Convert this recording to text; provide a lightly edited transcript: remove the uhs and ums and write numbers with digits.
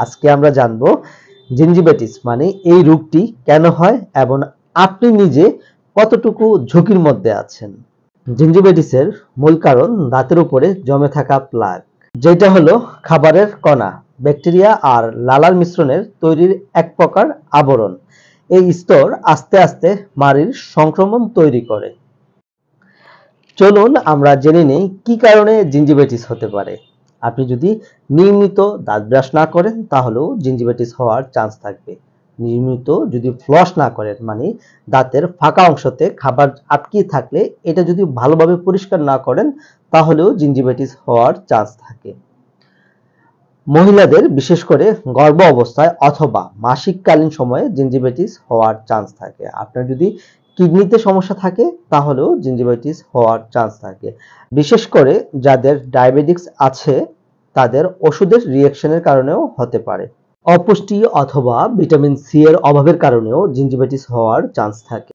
আজকে আমরা জানবো জিঞ্জিভাইটিস মানে এই রোগটি কেন হয় এবং আপনি নিজে কতটুকু ঝুঁকির মধ্যে আছেন। জিঞ্জিভাইটিসের মূল কারণ দাঁতের উপরে জমে থাকা প্লাক, যেটা হলো খাবারের কণা, ব্যাকটেরিয়া আর লালার মিশ্রণের তৈরির এক প্রকার আবরণ। এই স্তর আস্তে আস্তে মাড়ির সংক্রমণ তৈরি করে। চলুন আমরা জেনে নেই কি কারণে জিঞ্জিভাইটিস হতে পারে। আপনি যদি নিয়মিত দাঁত ব্রাশ না করেন তাহলেও জিঞ্জিভাইটিস হওয়ার চান্স থাকবে। নিয়মিত যদি ফ্লস না করেন মানে দাঁতের ফাঁকা অংশতে খাবার আটকে থাকলে এটা যদি ভালোভাবে পরিষ্কার না করেন তাহলেও জিঞ্জিভাইটিস হওয়ার চান্স থাকে। মহিলাদের বিশেষ করে গর্ভ অবস্থায় অথবা মাসিককালীন সময়ে জিঞ্জিভাইটিস হওয়ার চান্স থাকে। আপনার যদি কিডনিতে সমস্যা থাকে তাহলেও জিঞ্জিভাইটিস হওয়ার চান্স থাকে। বিশেষ করে যাদের ডায়াবেটিস আছে তাদের ওষুধের রিঅ্যাকশনের কারণেও হতে পারে। অপুষ্টি অথবা ভিটামিন সি এর অভাবের কারণেও জিঞ্জিভাইটিস হওয়ার চান্স থাকে।